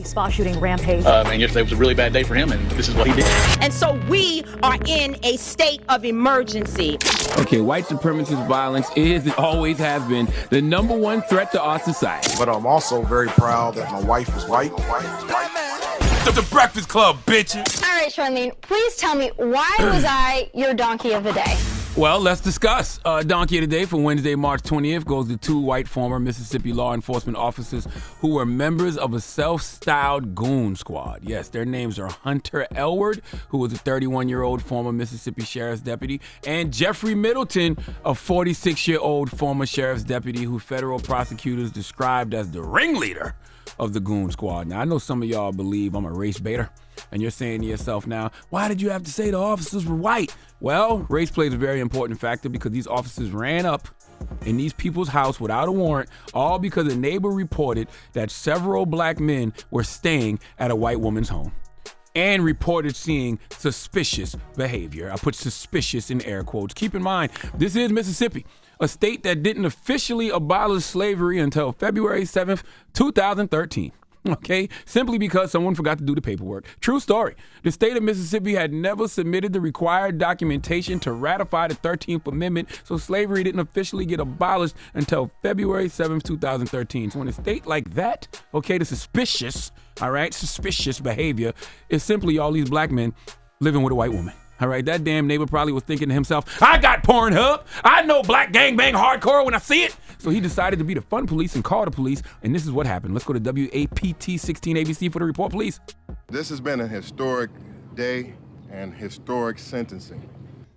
Spa shooting rampage. And yesterday was a really bad day for him, and this is what he did. And so we are in a state of emergency. Okay, white supremacist violence is and always has been the number one threat to our society. But I'm also very proud that my wife is white. The Breakfast Club, bitches. All right, Charlamagne, please tell me, why was I your donkey of the day? Well, let's discuss. Donkey of the Day for Wednesday, March 20th goes to two white former Mississippi law enforcement officers who were members of a self-styled Goon squad. Yes, their names are Hunter Elward, who was a 31-year-old former Mississippi sheriff's deputy, and Jeffrey Middleton, a 46-year-old former sheriff's deputy who federal prosecutors described as the ringleader of the Goon squad. Now, I know some of y'all believe I'm a race baiter, and you're saying to yourself now, why did you have to say the officers were white? Well, race plays a very important factor because these officers ran up in these people's house without a warrant, all because a neighbor reported that several black men were staying at a white woman's home and reported seeing suspicious behavior. I put suspicious in air quotes. Keep in mind, this is Mississippi, a state that didn't officially abolish slavery until February 7th, 2013. Okay, simply because someone forgot to do the paperwork. True story. The state of Mississippi had never submitted the required documentation to ratify the 13th Amendment, so slavery didn't officially get abolished until February 7th, 2013. So in a state like that, okay, the suspicious behavior is simply all these black men living with a white woman. All right, that damn neighbor probably was thinking to himself, I got Pornhub. I know black gangbang hardcore when I see it. So he decided to be the fun police and call the police, and this is what happened. Let's go to WAPT 16 ABC for the report, please. This has been a historic day and historic sentencing.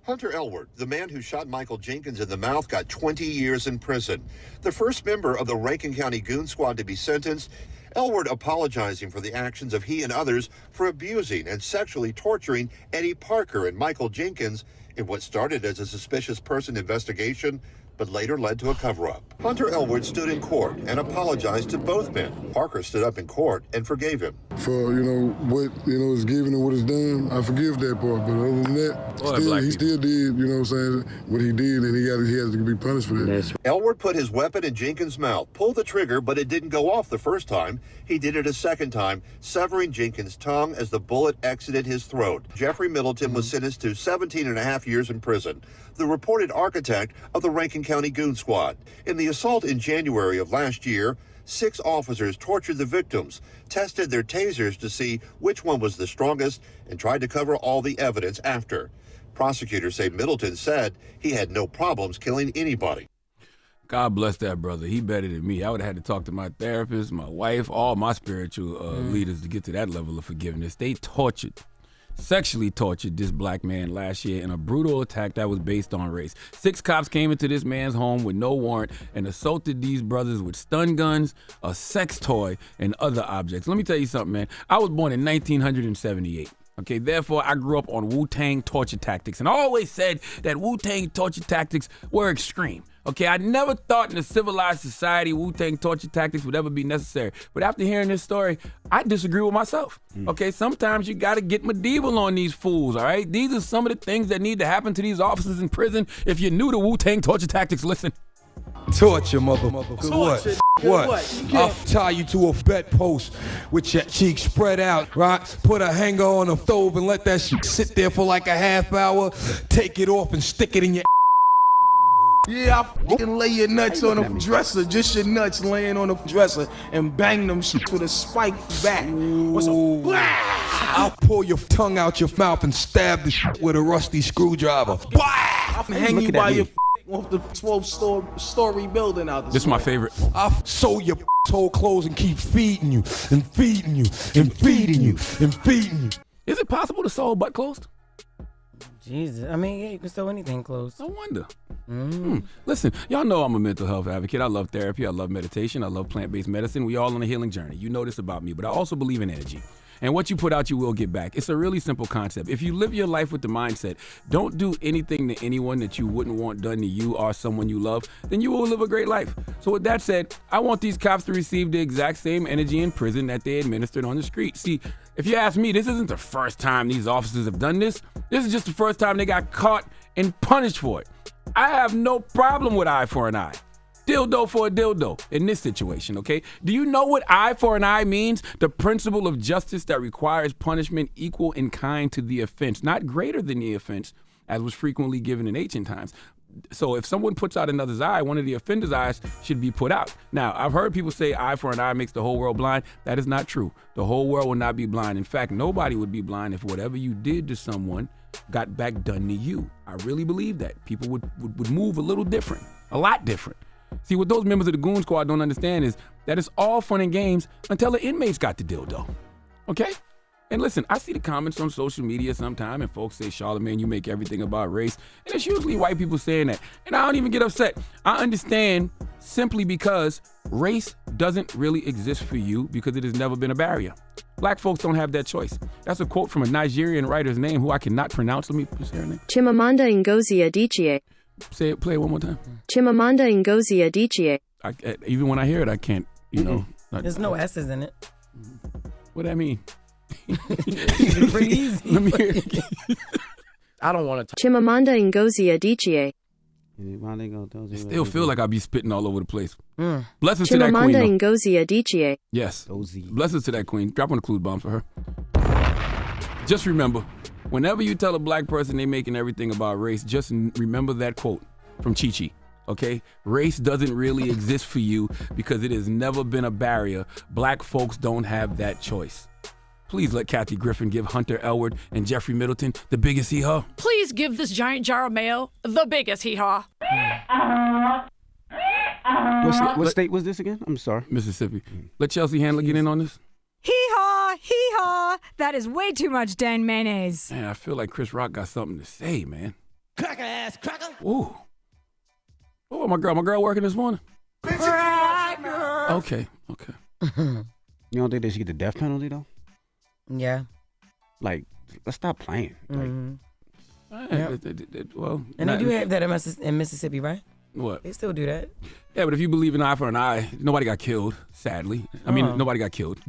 Hunter Elward, the man who shot Michael Jenkins in the mouth, got 20 years in prison. The first member of the Rankin County Goon Squad to be sentenced. Elward apologizing for the actions of he and others for abusing and sexually torturing Eddie Parker and Michael Jenkins in what started as a suspicious person investigation, but later led to a cover-up. Hunter Elward stood in court and apologized to both men. Parker stood up in court and forgave him. For, what, is given and what is done, I forgive that part. But other than that, he still did, what he did, and he has to be punished for that. Elward put his weapon in Jenkins' mouth, pulled the trigger, but it didn't go off the first time. He did it a second time, severing Jenkins' tongue as the bullet exited his throat. Jeffrey Middleton was sentenced to 17 and a half years in prison, the reported architect of the Rankin County Goon Squad. In the assault in January of last year, 6 officers tortured the victims, tested their tasers to see which one was the strongest, and tried to cover all the evidence after. Prosecutors say Middleton said he had no problems killing anybody. God bless that brother. He better than me. I would have had to talk to my therapist, my wife, all my spiritual leaders to get to that level of forgiveness. They sexually tortured this black man last year in a brutal attack that was based on race. 6 cops came into this man's home with no warrant and assaulted these brothers with stun guns, a sex toy, and other objects. Let me tell you something, man. I was born in 1978. Okay, therefore, I grew up on Wu-Tang torture tactics, and I always said that Wu-Tang torture tactics were extreme. Okay, I never thought in a civilized society Wu-Tang torture tactics would ever be necessary. But after hearing this story, I disagree with myself. Okay, sometimes you got to get medieval on these fools, all right? These are some of the things that need to happen to these officers in prison. If you're new to Wu-Tang torture tactics, listen. Torture, motherfucker. What? I'll tie you to a bedpost with your cheeks spread out, right? Put a hanger on the stove and let that shit sit there for like a half hour. Take it off and stick it in your Yeah, I fucking lay your nuts on a dresser, just your nuts laying on a dresser, and bang them shit with a spike back. I'll pull your tongue out your mouth and stab the shit with a rusty screwdriver. I'll hang you by your off the 12-story building out. This is my favorite. I'll sew your whole clothes and keep feeding you and feeding you and feeding you and feeding you. Is it possible to sew a butt closed? Jesus, I mean, yeah, you can sew anything closed. I wonder. Listen, y'all know I'm a mental health advocate. I love therapy. I love meditation. I love plant-based medicine. We all on a healing journey. You know this about me, but I also believe in energy. And what you put out, you will get back. It's a really simple concept. If you live your life with the mindset, don't do anything to anyone that you wouldn't want done to you or someone you love, then you will live a great life. So with that said, I want these cops to receive the exact same energy in prison that they administered on the street. See, if you ask me, this isn't the first time these officers have done this. This is just the first time they got caught and punished for it. I have no problem with eye for an eye. Dildo for a dildo in this situation, okay? Do you know what eye for an eye means? The principle of justice that requires punishment equal in kind to the offense, not greater than the offense, as was frequently given in ancient times. So if someone puts out another's eye, one of the offender's eyes should be put out. Now, I've heard people say eye for an eye makes the whole world blind. That is not true. The whole world will not be blind. In fact, nobody would be blind if whatever you did to someone got back done to you. I really believe that. People would move a little different, a lot different. See, what those members of the Goon Squad don't understand is that it's all fun and games until the inmates got the dildo, okay? And listen, I see the comments on social media sometime, and folks say, Charlamagne, you make everything about race. And it's usually white people saying that. And I don't even get upset. I understand simply because race doesn't really exist for you because it has never been a barrier. Black folks don't have that choice. That's a quote from a Nigerian writer's name who I cannot pronounce. Let me say her name. Chimamanda Ngozi Adichie. Say it, play it one more time. Chimamanda Ngozi Adichie. Even when I hear it, I can't, you know. There's no S's in it. What that mean? Pretty easy. Let me hear it again. I don't want to. Chimamanda Ngozi Adichie. I still feel like I'll be spitting all over the place. Blessings to that queen. Chimamanda Ngozi Adichie. Yes. Blessings to that queen. Drop on the clue bombs for her. Just remember, whenever you tell a black person they making everything about race, just remember that quote from Chi-Chi. Okay? Race doesn't really exist for you because it has never been a barrier. Black folks don't have that choice. Please let Kathy Griffin give Hunter Elwood and Jeffrey Middleton the biggest hee-haw. Please give this giant jar of mail the biggest hee-haw. What state was this again? I'm sorry. Mississippi. Let Chelsea Handler get in on this. Hee-haw, hee-haw. That is way too much Dan mayonnaise. Man, I feel like Chris Rock got something to say, man. Cracker ass, cracker. Ooh. Oh, my girl working this morning? Cracker. Okay. You don't think they should get the death penalty, though? Yeah. Like, let's stop playing. Well, and they do have that in Mississippi, right? What? They still do that. Yeah, but if you believe in eye for an eye, nobody got killed, sadly. I mean, nobody got killed,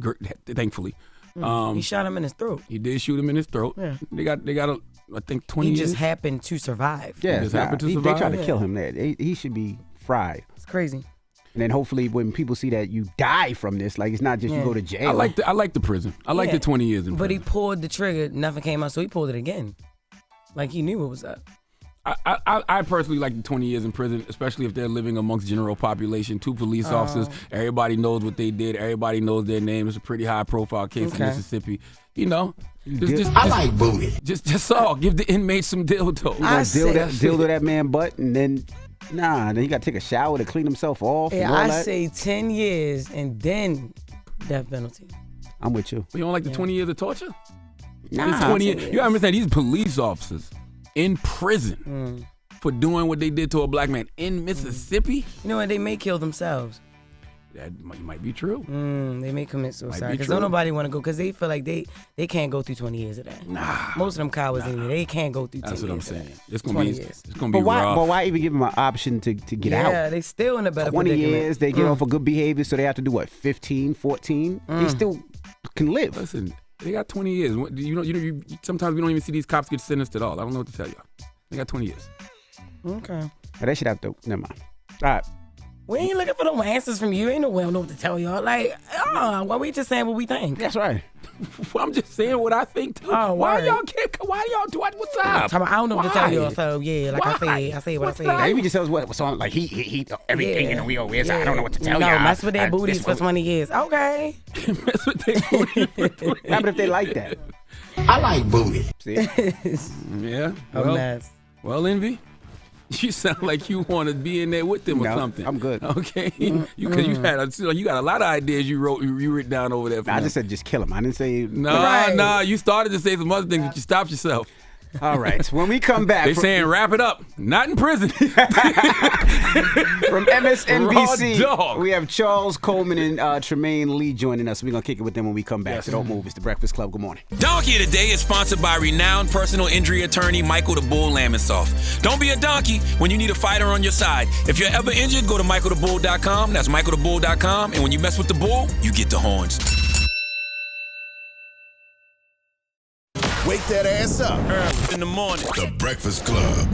thankfully. He shot him in his throat. He did shoot him in his throat. Yeah. They got I think 20 years. He just happened to survive. Yeah, just happened to survive. They tried to kill him there. He should be fried. It's crazy. And then hopefully when people see that you die from this, like it's not just you go to jail. I like the prison. I like the 20 years in prison. But he pulled the trigger, nothing came out, so he pulled it again. Like he knew what was up. I personally like the 20 years in prison, especially if they're living amongst general population. 2 police officers, everybody knows what they did, everybody knows their name. It's a pretty high profile case in Mississippi. You know, I like booty. Just give the inmates some dildo. Dildo that man butt, and then then he got to take a shower to clean himself off. Yeah, and all I that. say 10 years and then death penalty. I'm with you. You don't like the 20 years of torture? Nah. 20 years. You gotta understand, these police officers in prison for doing what they did to a black man in Mississippi. You know what? They may kill themselves. That might be true. They may commit suicide because true. don't nobody want to go because they feel like they can't go through 20 years of that. Nah. Most of them cowards, they can't go through 10 years. That's what I'm saying. It's gonna be years. It's gonna be rough. rough. But why even give them an option to get out? Yeah, they still in a better 20 predicament. years, they get off for good behavior, so they have to do what, 15, 14? They still can live. Listen, they got 20 years. Sometimes we don't even see these cops get sentenced at all. I don't know what to tell you. They got 20 years. Okay. But they should have to. Never mind. All right. We ain't looking for no answers from you. Ain't no way I know what to tell y'all. Like, why we just saying what we think? That's right. I'm just saying what I think too. Why y'all do it? What's up? I don't know what to tell y'all. So yeah, like I say what I say. Maybe just tell us what's on. Like he everything in the wheel is. I don't know what to tell you. No, mess with their booties for 20 years. Okay. Mess with their booties for 20 years. How about if they like that? I like booty. See? Yeah. A mess. Well, Envy, you sound like you want to be in there with them or something. I'm good. Okay, because you got a lot of ideas you wrote down over there. I just said just kill him. I didn't say no. You started to say some other things, but you stopped yourself. All right. When we come back, they're saying wrap it up. Not in prison. From MSNBC, we have Charles Coleman and Tremaine Lee joining us. We're going to kick it with them when we come back. So don't move. It's The Breakfast Club. Good morning. Donkey of the Day is sponsored by renowned personal injury attorney Michael the Bull Lamonsoff. Don't be a donkey when you need a fighter on your side. If you're ever injured, go to michaelthebull.com. That's michaelthebull.com. And when you mess with the bull, you get the horns. Wake that ass up. In the morning. The Breakfast Club.